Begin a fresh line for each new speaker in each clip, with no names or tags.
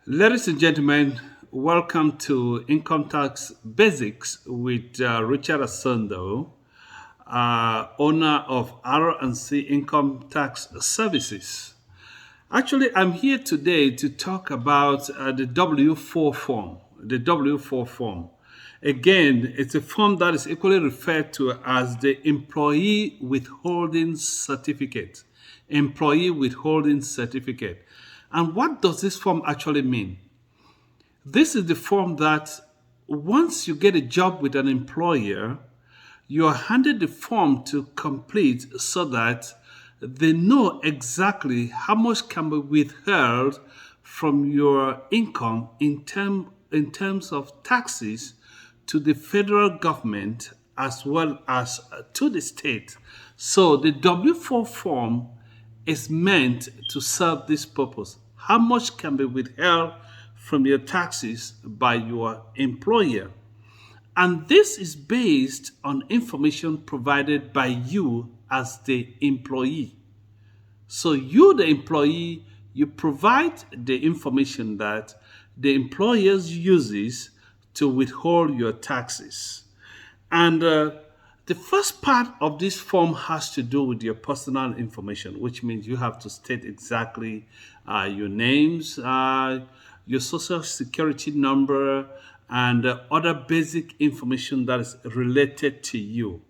Ladies and gentlemen, welcome to Income Tax Basics with Richard Asando, owner of R&C Income Tax Services. Actually, I'm here today to talk about the W4 form. The W4 form. Again, it's a form that is equally referred to as the Employee Withholding Certificate. Employee Withholding Certificate. And what does this form actually mean? This is the form that once you get a job with an employer, you are handed the form to complete so that they know exactly how much can be withheld from your income in terms of taxes to the federal government as well as to the state. So the W4 form is meant to serve this purpose. How much can be withheld from your taxes by your employer? And this is based on information provided by you as the employee. So you, the employee, you provide the information that the employer uses to withhold your taxes. And the first part of this form has to do with your personal information, which means you have to state exactly your names, your social security number, and other basic information that is related to you.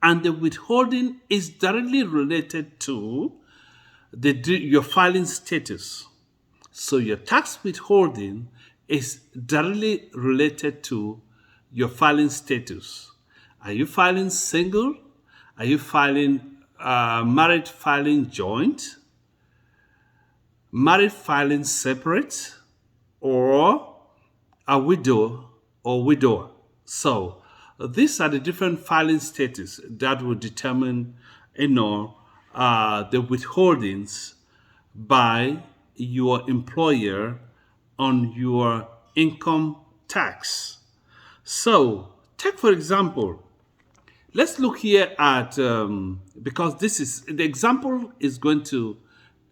And the withholding is directly related to your filing status. So your tax withholding is directly related to your filing status. Are you filing single? Are you filing married filing joint? Married filing separate? Or a widow or widower? So these are the different filing status that will determine, the withholdings by your employer on your income tax. So, take for example, let's look here at because this is the example is going to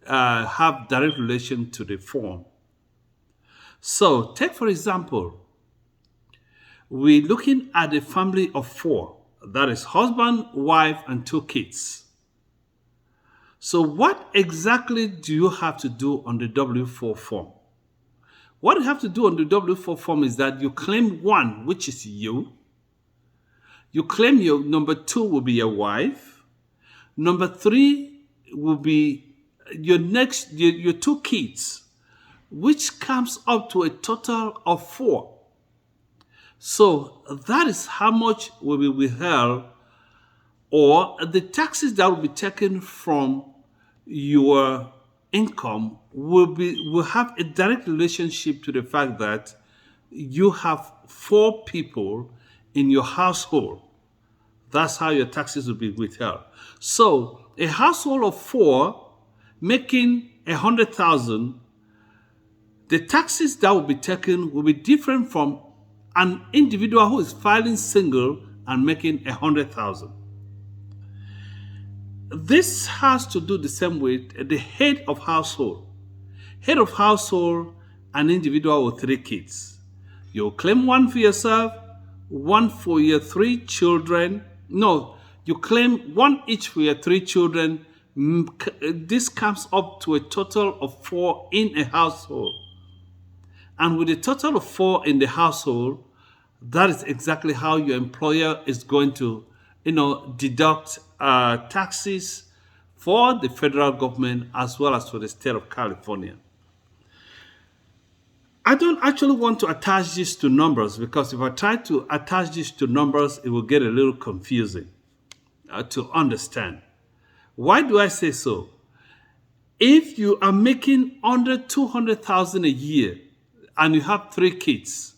have direct relation to the form. So, take for example, we're looking at a family of four. That is husband, wife, and two kids. So, what exactly do you have to do on the W4 form? What you have to do on the W4 form is that you claim one, which is you. You claim your number two will be your wife. Number three will be your two kids, which comes up to a total of four. So that is how much will be withheld, or the taxes that will be taken from your income will have a direct relationship to the fact that you have four people in your household. That's how your taxes will be withheld. So a household of four making 100,000, the taxes that will be taken will be different from an individual who is filing single and making 100,000. This has to do the same with the head of household. Head of household, an individual with three kids. You'll claim one for yourself, one for your three children. No, you claim one each for your three children. This comes up to a total of four in a household. And with a total of four in the household, that is exactly how your employer is going to, deduct taxes for the federal government as well as for the state of California. I don't actually want to attach this to numbers because if I try to attach this to numbers, it will get a little confusing to understand. Why do I say so? If you are making under 200,000 a year and you have three kids,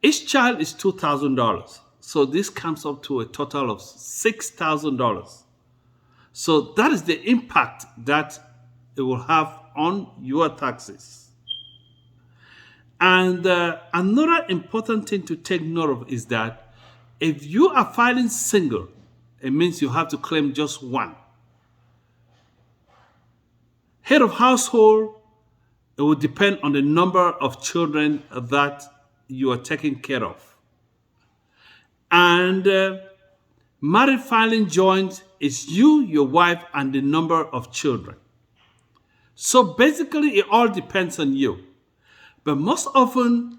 each child is $2,000. So this comes up to a total of $6,000. So that is the impact that it will have on your taxes. And another important thing to take note of is that if you are filing single, it means you have to claim just one. Head of household, It will depend on the number of children that you are taking care of. And married filing joint is you, your wife, and the number of children. So basically, it all depends on you. But most often,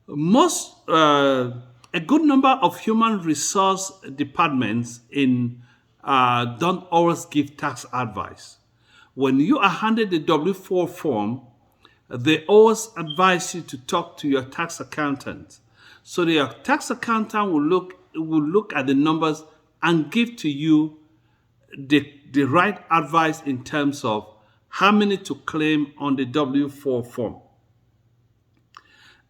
a good number of human resource departments in don't always give tax advice. When you are handed the W4 form, they always advise you to talk to your tax accountant. So your tax accountant will look at the numbers and give to you the right advice in terms of how many to claim on the W4 form.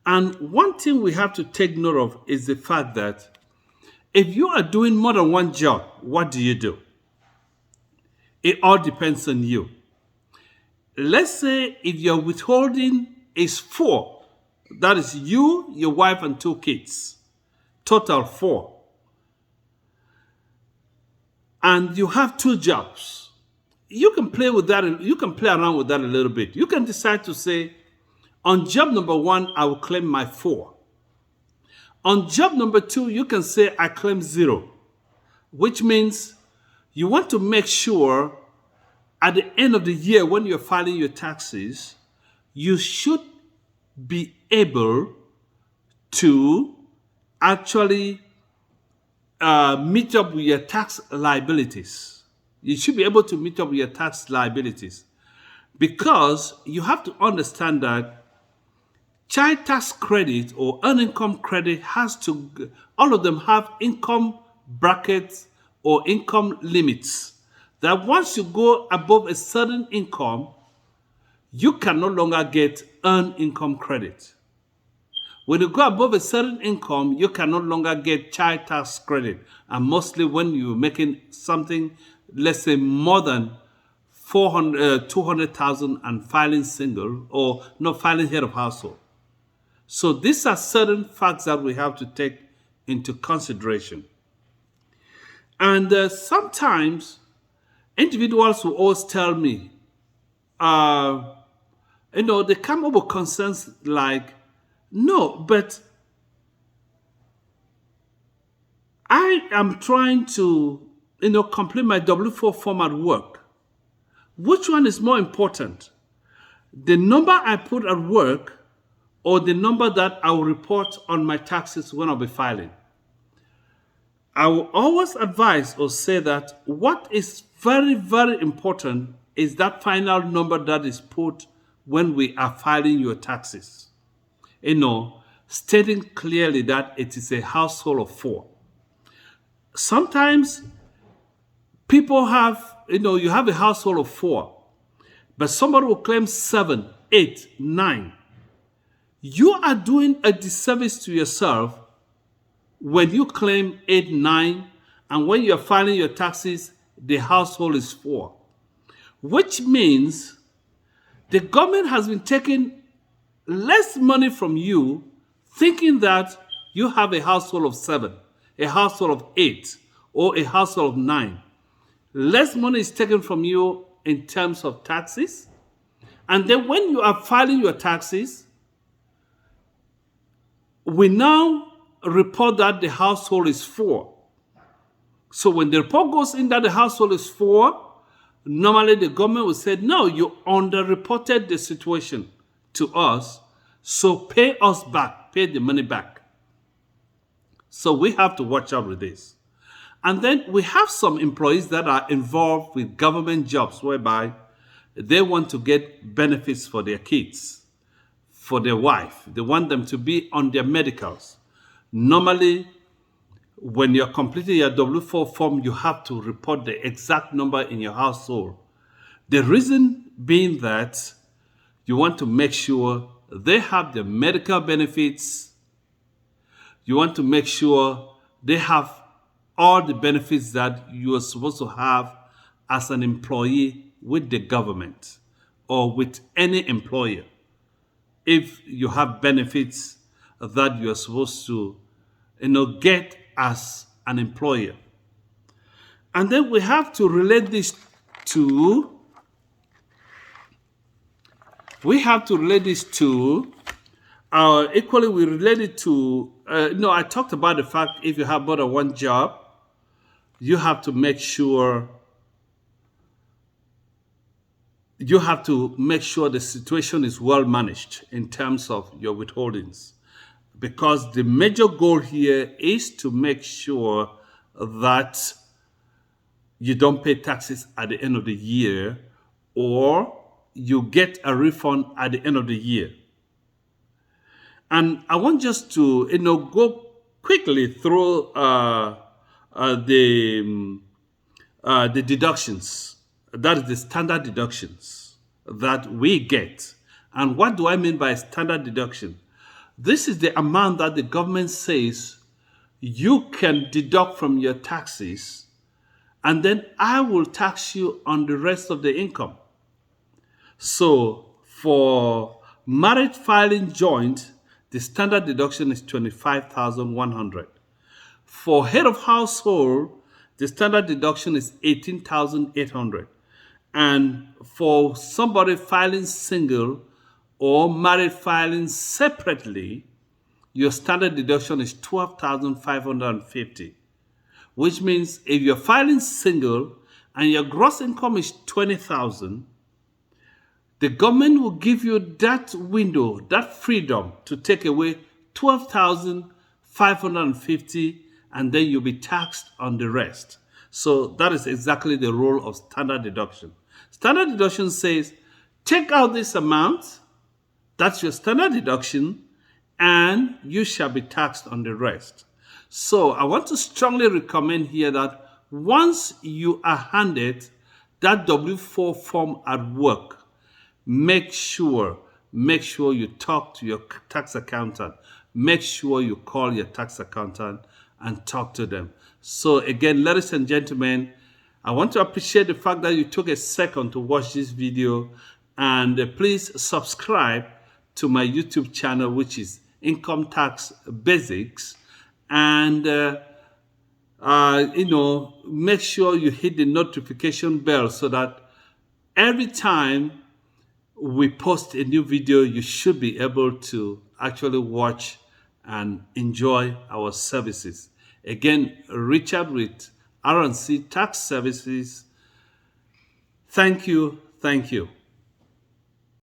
And one thing we have to take note of is the fact that if you are doing more than one job, what do you do? It all depends on you. Let's say if your withholding is 4, that is you, your wife, and 2 kids, total 4. And you have 2 jobs. You can play with that. You can play around with that a little bit. You can decide to say, on job number 1, I will claim my 4. On job number 2, you can say I claim 0, which means you want to make sure at the end of the year when you're filing your taxes, you should be able to actually meet up with your tax liabilities. You should be able to meet up with your tax liabilities because you have to understand that child tax credit or earned income credit all of them have income brackets or income limits that once you go above a certain income, you can no longer get earned income credit. When you go above a certain income, you can no longer get child tax credit. And mostly when you're making something, let's say more than 200,000 and filing single or not filing head of household. So these are certain facts that we have to take into consideration. And sometimes individuals will always tell me, they come up with concerns like, no, but I am trying to, complete my W4 form at work. Which one is more important? The number I put at work or the number that I will report on my taxes when I'll be filing? I will always advise or say that what is very, very important is that final number that is put when we are filing your taxes. Stating clearly that it is a household of 4. Sometimes people have, you have a household of 4, but somebody will claim 7, 8, 9. You are doing a disservice to yourself when you claim 8, 9, and when you're filing your taxes, the household is 4, which means the government has been taking less money from you, thinking that you have a household of 7, a household of 8, or a household of 9. Less money is taken from you in terms of taxes. And then when you are filing your taxes, we now report that the household is 4. So when the report goes in that the household is 4, normally the government will say, no, you underreported the situation to us, so pay us back, pay the money back. So we have to watch out with this. And then we have some employees that are involved with government jobs whereby they want to get benefits for their kids, for their wife. They want them to be on their medicals. Normally, when you're completing your W4 form, you have to report the exact number in your household. The reason being that you want to make sure they have the medical benefits. You want to make sure they have all the benefits that you are supposed to have as an employee with the government or with any employer. If you have benefits that you are supposed to, get as an employer. And then we have to relate this to we have to relate this to equally we relate it to no, I talked about the fact if you have more than one job, you have to make sure the situation is well managed in terms of your withholdings, because the major goal here is to make sure that you don't pay taxes at the end of the year, or you get a refund at the end of the year. And I want just to go quickly through the deductions. That is the standard deductions that we get. And what do I mean by standard deduction? This is the amount that the government says you can deduct from your taxes, and then I will tax you on the rest of the income. So for married filing joint, the standard deduction is 25,100. For head of household, the standard deduction is 18,800. And for somebody filing single or married filing separately, your standard deduction is 12,550, which means if you're filing single and your gross income is 20,000, the government will give you that window, that freedom to take away 12,550, and then you'll be taxed on the rest. So that is exactly the role of standard deduction. Standard deduction says, take out this amount, that's your standard deduction, and you shall be taxed on the rest. So I want to strongly recommend here that once you are handed that W4 form at work, make sure you talk to your tax accountant. Make sure you call your tax accountant and talk to them. So again, ladies and gentlemen, I want to appreciate the fact that you took a second to watch this video, and please subscribe to my YouTube channel, which is Income Tax Basics, and make sure you hit the notification bell so that every time we post a new video, you should be able to actually watch and enjoy our services. Again, Richard with R&C Tax Services. Thank you. Thank you.